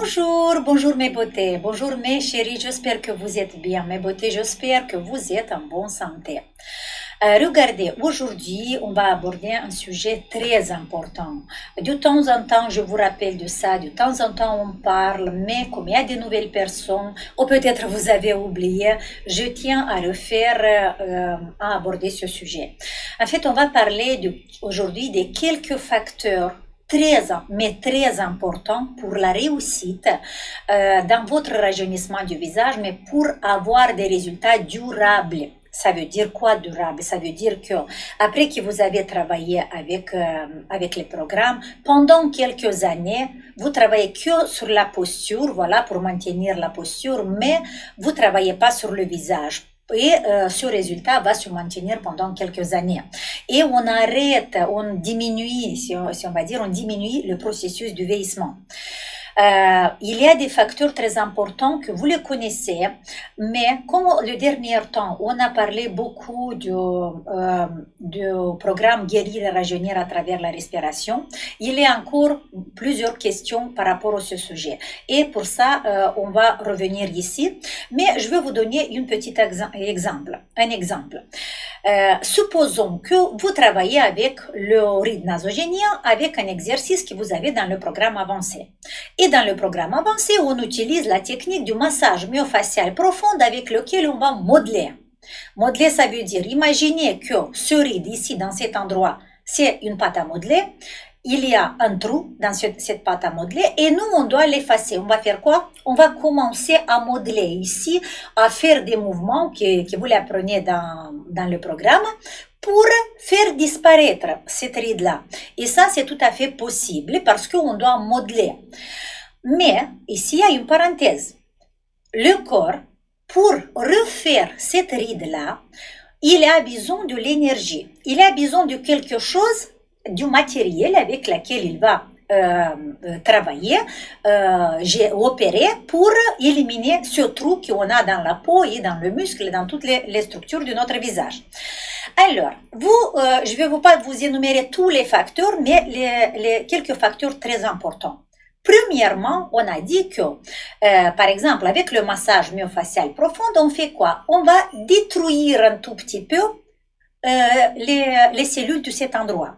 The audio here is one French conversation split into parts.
Bonjour, bonjour mes beautés, bonjour mes chéris, j'espère que vous êtes bien, mes beautés, j'espère que vous êtes en bonne santé. Regardez, aujourd'hui, on va aborder un sujet très important. De temps en temps, je vous rappelle de ça, de temps en temps, on parle, mais comme il y a de nouvelles personnes, ou peut-être vous avez oublié, je tiens à refaire, à aborder ce sujet. En fait, on va parler aujourd'hui de quelques facteurs mais très important pour la réussite dans votre rajeunissement du visage, mais pour avoir des résultats durables. Ça veut dire quoi durable? Ça veut dire que après que vous avez travaillé avec les programmes, pendant quelques années, vous travaillez que sur la posture, voilà, pour maintenir la posture, mais vous travaillez pas sur le visage. Et ce résultat va se maintenir pendant quelques années. Et on arrête, on diminue, si on va dire, on diminue le processus du vieillissement. Il y a des facteurs très importants que vous les connaissez, mais comme le dernier temps, on a parlé beaucoup du programme Guérir et rajeunir à travers la respiration, il y a encore plusieurs questions par rapport à ce sujet. Et pour ça, on va revenir ici, mais je vais vous donner un petit exemple. Supposons que vous travaillez avec le ride nasogénien avec un exercice que vous avez dans le programme avancé. Et dans le programme avancé, on utilise la technique du massage myofacial profond avec lequel on va modeler. Modeler, ça veut dire, imaginez que ce ride ici, dans cet endroit, c'est une pâte à modeler. Il y a un trou dans cette pâte à modeler et nous, on doit l'effacer. On va faire quoi? On va commencer à modeler ici, à faire des mouvements que vous l'apprenez dans le programme pour faire disparaître cette ride-là. Et ça, c'est tout à fait possible parce qu'on doit modeler. Mais ici, il y a une parenthèse. Le corps, pour refaire cette ride-là, il a besoin de l'énergie. Il a besoin de quelque chose, du matériel avec lequel il va travailler, opérer pour éliminer ce trou qu'on a dans la peau et dans le muscle, dans toutes les structures de notre visage. Alors, je ne vais pas vous énumérer tous les facteurs, mais les quelques facteurs très importants. Premièrement, on a dit que, par exemple, avec le massage myofacial profond, on fait quoi? On va détruire un tout petit peu les cellules de cet endroit.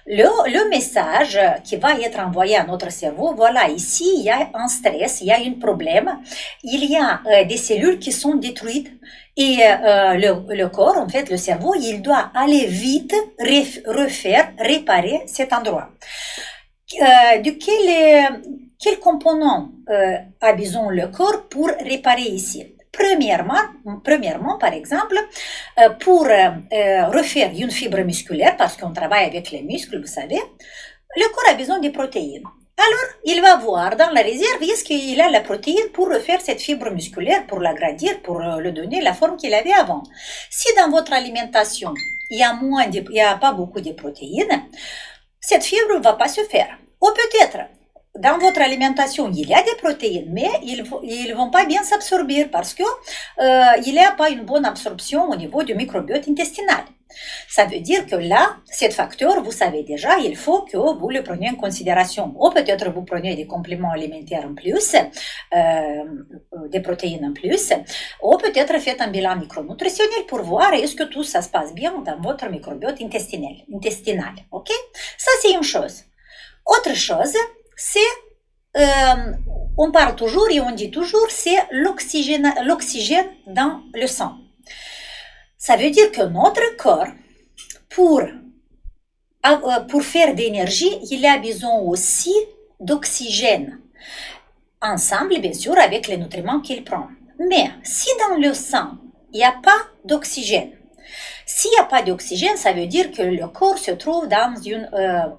Le message qui va être envoyé à notre cerveau, voilà, ici, il y a un stress, il y a un problème, il y a des cellules qui sont détruites et le corps, en fait, le cerveau, il doit aller vite réparer cet endroit. Quel component a besoin le corps pour réparer ici? Premièrement, par exemple, pour refaire une fibre musculaire, parce qu'on travaille avec les muscles, vous savez, le corps a besoin de protéines. Alors, il va voir dans la réserve, est-ce qu'il a la protéine pour refaire cette fibre musculaire, pour l'agrandir, pour lui donner la forme qu'il avait avant. Si dans votre alimentation, il y a pas beaucoup de protéines, cette fibre ne va pas se faire. Ou peut-être, dans votre alimentation, il y a des protéines, mais ils ne vont pas bien s'absorber parce que il n'y a pas une bonne absorption au niveau du microbiote intestinal. Ça veut dire que là, cet facteur, vous savez déjà, il faut que vous le preniez en considération. Ou peut-être vous prenez des compléments alimentaires en plus, des protéines en plus, ou peut-être faites un bilan micronutritionnel pour voir est-ce que tout ça se passe bien dans votre microbiote intestinal. Ok? Ça, c'est une chose. Autre chose, c'est, on parle toujours et on dit toujours, c'est l'oxygène dans le sang. Ça veut dire que notre corps, pour faire d'énergie, il a besoin aussi d'oxygène. Ensemble, bien sûr, avec les nutriments qu'il prend. Mais si dans le sang, il n'y a pas d'oxygène, s'il n'y a pas d'oxygène, ça veut dire que le corps se trouve dans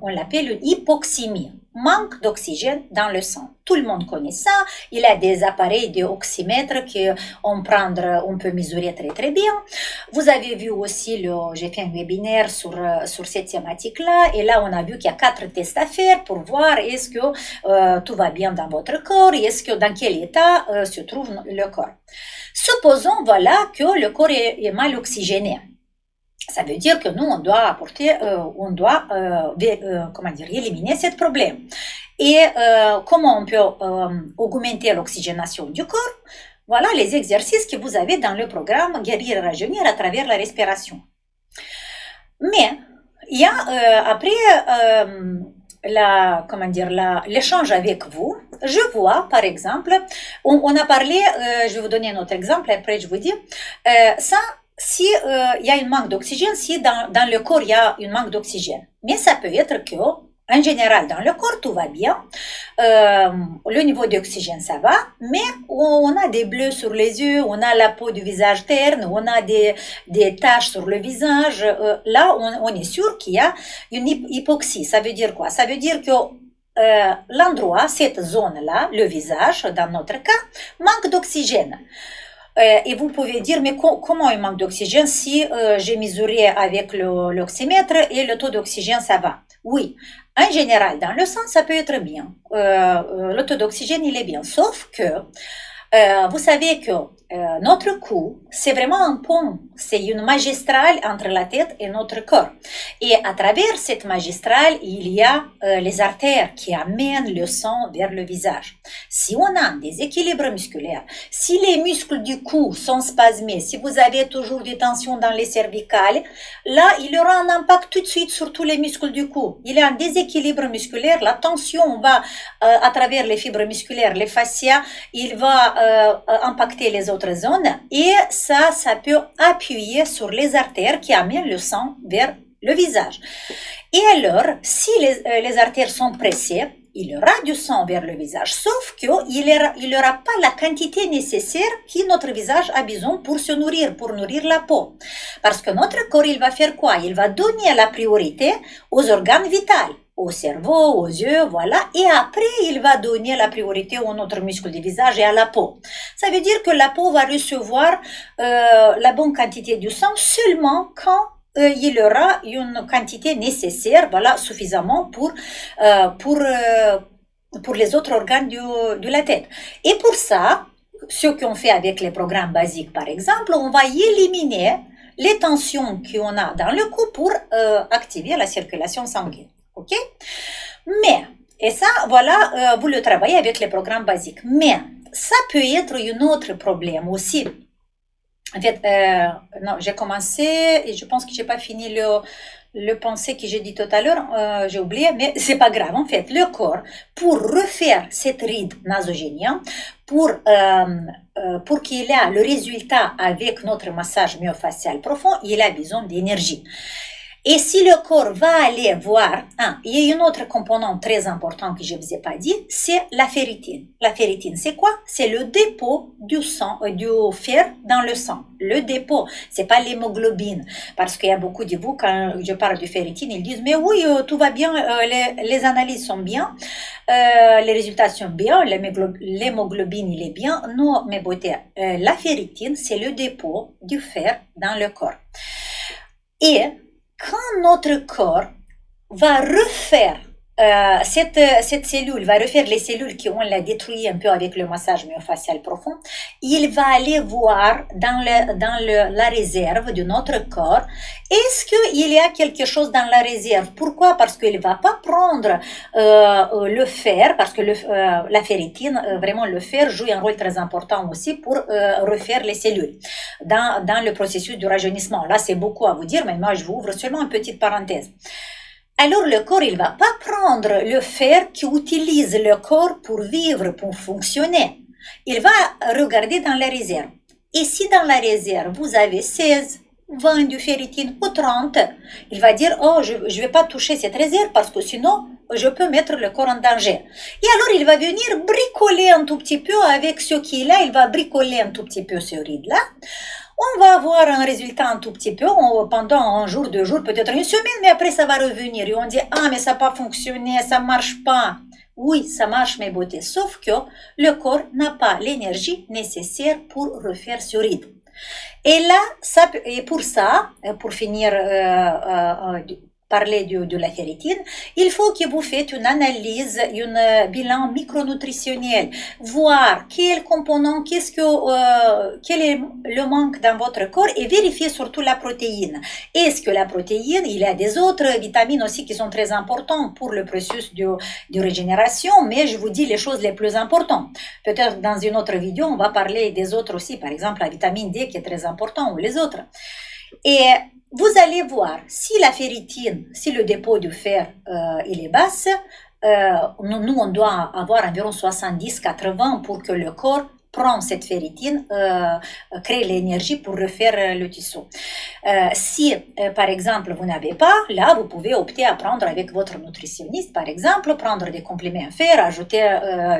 on l'appelle une hypoxémie, manque d'oxygène dans le sang. Tout le monde connaît ça. Il y a des appareils d'oxymètre qu'on peut mesurer très très bien. Vous avez vu aussi, j'ai fait un webinaire sur cette thématique-là, et là on a vu qu'il y a 4 tests à faire pour voir est-ce que tout va bien dans votre corps, et dans quel état se trouve le corps. Supposons, voilà, que le corps est mal oxygéné. Ça veut dire que nous, on doit apporter, comment dire, éliminer ce problème. Et comment on peut augmenter l'oxygénation du corps? Voilà les exercices que vous avez dans le programme Guérir et rajeunir à travers la respiration. Mais il y a après l'échange avec vous, je vois par exemple, on a parlé, je vais vous donner un autre exemple, après je vous dis, ça, si il y a un manque d'oxygène, si dans le corps il y a un manque d'oxygène, mais ça peut être que en général, dans le corps, tout va bien. Le niveau d'oxygène, ça va. Mais on a des bleus sur les yeux, on a la peau du visage terne, on a des taches sur le visage. Là, on est sûr qu'il y a une hypoxie. Ça veut dire quoi? Ça veut dire que l'endroit, cette zone-là, le visage, dans notre cas, manque d'oxygène. Et vous pouvez dire, mais comment il manque d'oxygène si j'ai mesuré avec l'oxymètre et le taux d'oxygène, ça va? Oui, en général, dans le sang, ça peut être bien. Le taux d'oxygène, il est bien. Sauf que, vous savez que notre cou, c'est vraiment un pont. C'est une magistrale entre la tête et notre corps. Et à travers cette magistrale, il y a les artères qui amènent le sang vers le visage. Si on a un déséquilibre musculaire, si les muscles du cou sont spasmés, si vous avez toujours des tensions dans les cervicales, là, il y aura un impact tout de suite sur tous les muscles du cou. Il y a un déséquilibre musculaire, la tension va à travers les fibres musculaires, les fascias, il va impacter les autres zones et ça peut appuyer sur les artères qui amènent le sang vers le visage. Et alors, si les artères sont pressées, il y aura du sang vers le visage, sauf qu'il n'y aura pas la quantité nécessaire que notre visage a besoin pour se nourrir, pour nourrir la peau. Parce que notre corps, il va faire quoi? Il va donner la priorité aux organes vitaux, au cerveau, aux yeux, voilà. Et après, il va donner la priorité aux autres muscles du visage et à la peau. Ça veut dire que la peau va recevoir la bonne quantité du sang seulement quand il y aura une quantité nécessaire, voilà, suffisamment pour les autres organes de la tête. Et pour ça, ce qu'on fait avec les programmes basiques, par exemple, on va éliminer les tensions qu'on a dans le cou pour activer la circulation sanguine. Ok? Mais, et ça, voilà, vous le travaillez avec les programmes basiques. Mais, ça peut être un autre problème aussi. En fait, non, j'ai commencé et je pense que j'ai pas fini le pensée que j'ai dit tout à l'heure, j'ai oublié, mais c'est pas grave. En fait, le corps, pour refaire cette ride nasogénienne, pour qu'il ait le résultat avec notre massage myofascial profond, il a besoin d'énergie. Et si le corps va aller voir, il y a une autre composante très importante que je ne vous ai pas dit, c'est la ferritine. La ferritine, c'est quoi? C'est le dépôt du sang, du fer dans le sang. Le dépôt, c'est pas l'hémoglobine. Parce qu'il y a beaucoup de vous, quand je parle de ferritine, ils disent, mais oui, tout va bien, les analyses sont bien, les résultats sont bien, l'hémoglobine, il est bien. Non, mes beautés, la ferritine, c'est le dépôt du fer dans le corps. Et quand notre corps va refaire cette cellule, va refaire les cellules qui ont la détruit un peu avec le massage myofascial profond, il va aller voir dans la réserve de notre corps, est-ce qu'il y a quelque chose dans la réserve? Pourquoi? Parce qu'il ne va pas prendre le fer, parce que la ferritine, vraiment le fer joue un rôle très important aussi pour refaire les cellules dans le processus de rajeunissement. Là, c'est beaucoup à vous dire, mais moi, je vous ouvre seulement une petite parenthèse. Alors le corps, il va pas prendre le fer qui utilise le corps pour vivre, pour fonctionner. Il va regarder dans la réserve. Et si dans la réserve, vous avez 16, 20 de ferritine ou 30, il va dire, oh, je vais pas toucher cette réserve parce que sinon, je peux mettre le corps en danger. Et alors, il va venir bricoler un tout petit peu avec ce qu'il a, il va bricoler un tout petit peu ce ride-là. On va avoir un résultat un tout petit peu pendant un jour, 2 jours, peut-être une semaine, mais après ça va revenir. Et on dit, ah, mais ça n'a pas fonctionné, ça ne marche pas. Oui, ça marche, mes beautés, sauf que le corps n'a pas l'énergie nécessaire pour refaire ce rythme. Et là, et pour ça, pour finir parler de la ferritine, il faut que vous faites une analyse, un bilan micronutritionnel, voir quel component, quel est le manque dans votre corps et vérifier surtout la protéine. Est-ce que la protéine, il y a des autres vitamines aussi qui sont très importantes pour le processus de régénération, mais je vous dis les choses les plus importantes. Peut-être dans une autre vidéo, on va parler des autres aussi, par exemple la vitamine D qui est très importante ou les autres. Et vous allez voir si la ferritine, si le dépôt de fer il est basse, nous on doit avoir environ 70-80 pour que le corps prend cette ferritine, crée l'énergie pour refaire le tissu. Si, par exemple, vous n'avez pas, là, vous pouvez opter à prendre avec votre nutritionniste, par exemple, prendre des compléments en fer, ajouter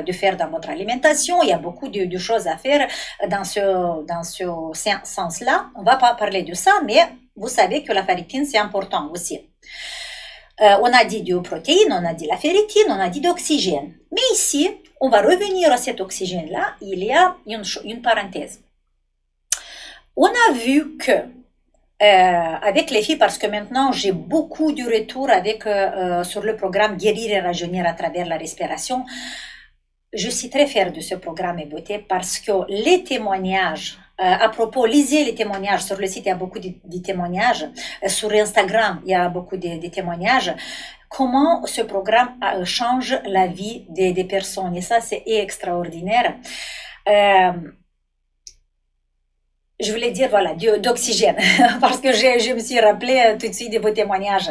du fer dans votre alimentation. Il y a beaucoup de choses à faire dans ce sens-là. On ne va pas parler de ça, mais vous savez que la ferritine, c'est important aussi. On a dit de protéines, on a dit la ferritine, on a dit d'oxygène. Mais ici, on va revenir à cet oxygène-là. Il y a une parenthèse. On a vu que, avec les filles, parce que maintenant j'ai beaucoup de retours sur le programme Guérir et rajeunir à travers la respiration, je suis très fière de ce programme et beauté parce que les témoignages, à propos, lisez les témoignages. Sur le site, il y a beaucoup de témoignages. Sur Instagram, il y a beaucoup de témoignages. Comment ce programme change la vie des personnes. Et ça, c'est extraordinaire. Je voulais dire, voilà, d'oxygène, parce que je me suis rappelé tout de suite de vos témoignages.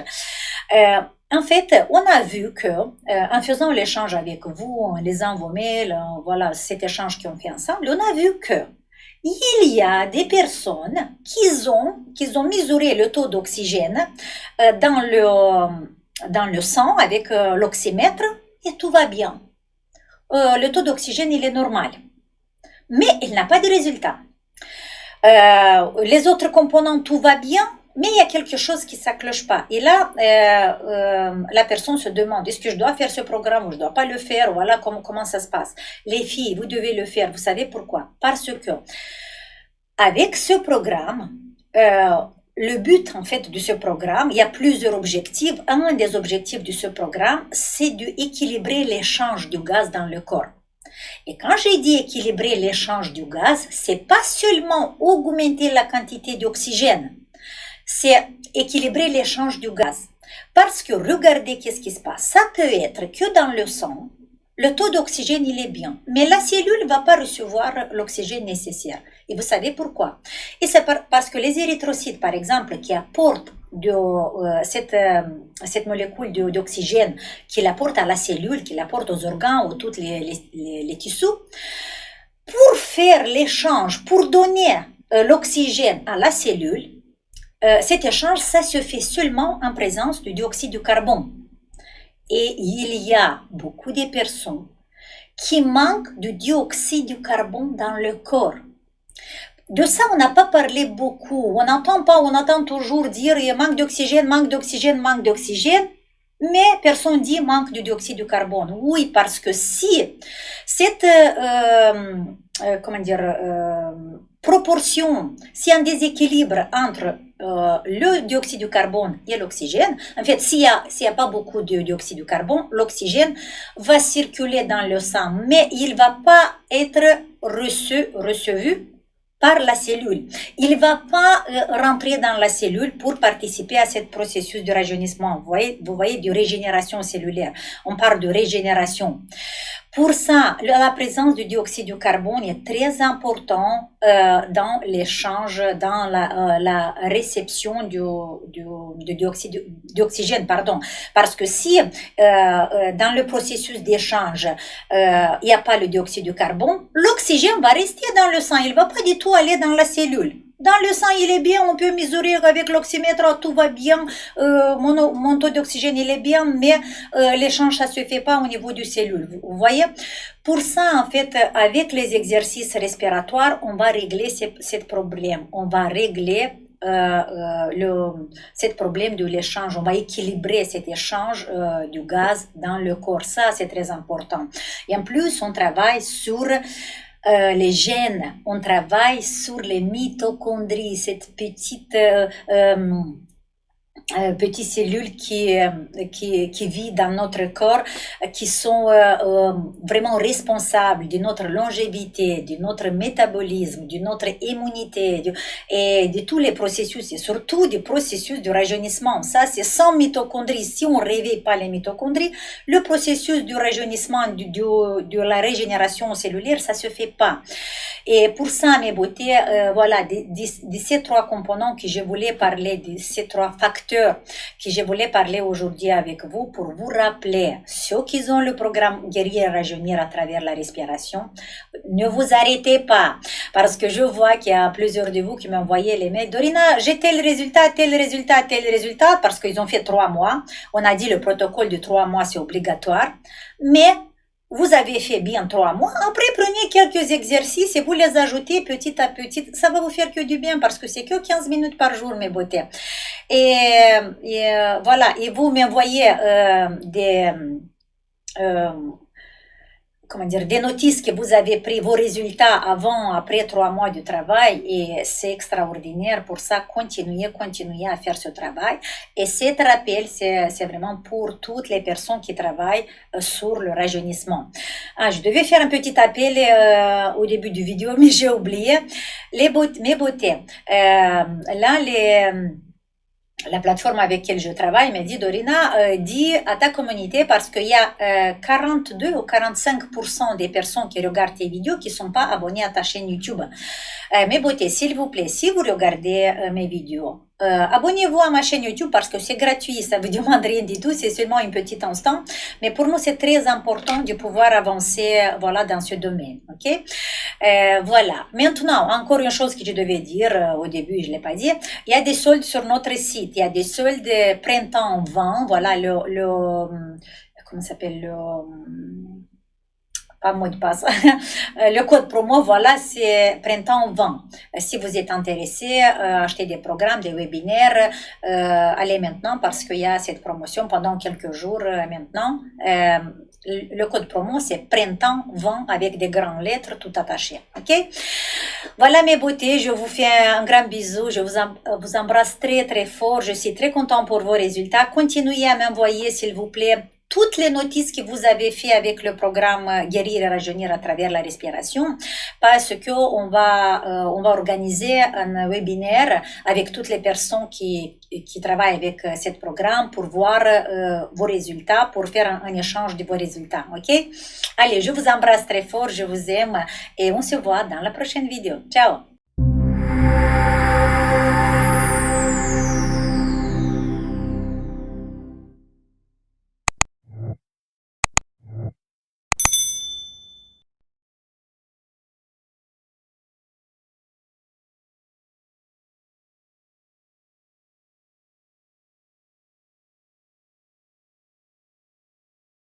En fait, on a vu que, en faisant l'échange avec vous, en lisant vos mails, voilà, cet échange qu'on fait ensemble, on a vu que il y a des personnes qui ont mesuré le taux d'oxygène dans le sang avec l'oxymètre et tout va bien. Le taux d'oxygène, il est normal. Mais il n'a pas de résultat. Les autres composants, tout va bien, mais il y a quelque chose qui ne s'accroche pas. Et là, la personne se demande, est-ce que je dois faire ce programme ou je ne dois pas le faire? Voilà comment ça se passe. Les filles, vous devez le faire. Vous savez pourquoi? Parce que avec ce programme, le but en fait de ce programme, il y a plusieurs objectifs. Un des objectifs de ce programme, c'est d'équilibrer l'échange du gaz dans le corps. Et quand j'ai dit équilibrer l'échange du gaz, c'est pas seulement augmenter la quantité d'oxygène, c'est équilibrer l'échange du gaz. Parce que regardez qu'est-ce qui se passe. Ça peut être que dans le sang, le taux d'oxygène il est bien, mais la cellule ne va pas recevoir l'oxygène nécessaire. Et vous savez pourquoi? Et c'est parce que les érythrocytes, par exemple, qui apportent cette molécule d'oxygène, qui l'apporte à la cellule, qui l'apporte aux organes ou tous les tissus, pour faire l'échange, pour donner l'oxygène à la cellule, cet échange, ça se fait seulement en présence du dioxyde de carbone. Et il y a beaucoup de personnes qui manquent du dioxyde de carbone dans le corps. De ça, on n'a pas parlé beaucoup. On entend toujours dire il manque d'oxygène, mais personne dit manque de dioxyde de carbone. Oui, parce que si cette proportion, si un déséquilibre entre le dioxyde de carbone et l'oxygène, en fait, s'il y a pas beaucoup de dioxyde de carbone, l'oxygène va circuler dans le sang, mais il va pas être reçu par la cellule. Il ne va pas rentrer dans la cellule pour participer à ce processus de rajeunissement. Vous voyez, de régénération cellulaire. On parle de régénération. Pour ça, la présence du dioxyde de carbone est très importante dans l'échange, dans la réception du dioxyde d'oxygène, pardon. Parce que si dans le processus d'échange, il n'y a pas le dioxyde de carbone, l'oxygène va rester dans le sang, il ne va pas du tout aller dans la cellule. Dans le sang, il est bien, on peut mesurer avec l'oxymètre, tout va bien, mon taux d'oxygène, il est bien, mais l'échange, ça se fait pas au niveau du cellule. Vous voyez? Pour ça, en fait, avec les exercices respiratoires, on va régler ce problème. On va régler ce problème de l'échange. On va équilibrer cet échange du gaz dans le corps. Ça, c'est très important. Et en plus, on travaille sur les gènes, on travaille sur les mitochondries, cette petite petites cellules qui vivent dans notre corps, qui sont vraiment responsables de notre longévité, de notre métabolisme, de notre immunité et de tous les processus, et surtout du processus de rajeunissement. Ça, c'est sans mitochondries. Si on ne réveille pas les mitochondries, le processus du rajeunissement, de la régénération cellulaire, ça se fait pas. Et pour ça, mes beautés, voilà, de ces trois composants que je voulais parler, de ces trois facteurs que je voulais parler aujourd'hui avec vous pour vous rappeler, ceux qui ont le programme Guérir et Rajeunir à travers la respiration, ne vous arrêtez pas, parce que je vois qu'il y a plusieurs de vous qui m'envoyaient les mails. Dorina, j'ai tel résultat, tel résultat, tel résultat, parce qu'ils ont fait 3 mois. On a dit le protocole de 3 mois, c'est obligatoire. Mais vous avez fait bien 3 mois. Après, prenez quelques exercices et vous les ajoutez petit à petit. Ça va vous faire que du bien parce que c'est que 15 minutes par jour, mes beautés. Et voilà. Et vous m'envoyez des notices que vous avez pris vos résultats avant, après 3 mois de travail, et c'est extraordinaire. Pour ça, continuez à faire ce travail. Et cet rappel, c'est vraiment pour toutes les personnes qui travaillent sur le rajeunissement. Je devais faire un petit appel au début du vidéo, mais j'ai oublié. Mes beautés. La plateforme avec laquelle je travaille m'a dit, Dorina, dis à ta communauté, parce qu'il y a 42 ou 45% des personnes qui regardent tes vidéos qui ne sont pas abonnées à ta chaîne YouTube. Mes beautés, s'il vous plaît, si vous regardez mes vidéos, abonnez-vous à ma chaîne YouTube parce que c'est gratuit, ça vous demande rien du tout, c'est seulement un petit instant. Mais pour nous, c'est très important de pouvoir avancer, voilà, dans ce domaine, ok? Voilà. Maintenant, encore une chose que je devais dire au début, je l'ai pas dit. Il y a des soldes sur notre site. Il y a des soldes printemps 20. Voilà comment ça s'appelle pas mot de passe. Le code promo, voilà, c'est printemps 20. Si vous êtes intéressé à acheter des programmes, des webinaires, allez maintenant parce qu'il y a cette promotion pendant quelques jours maintenant. Le code promo, c'est printemps 20 avec des grandes lettres tout attachées. Ok? Voilà mes beautés, je vous fais un grand bisou, je vous embrasse très très fort, je suis très content pour vos résultats. Continuez à m'envoyer s'il vous plaît toutes les notices que vous avez fait avec le programme Guérir et Rajeunir à travers la respiration, parce que on va organiser un webinaire avec toutes les personnes qui travaillent avec ce programme pour voir vos résultats, pour faire un échange de vos résultats, ok? Allez, je vous embrasse très fort, je vous aime et on se voit dans la prochaine vidéo. Ciao!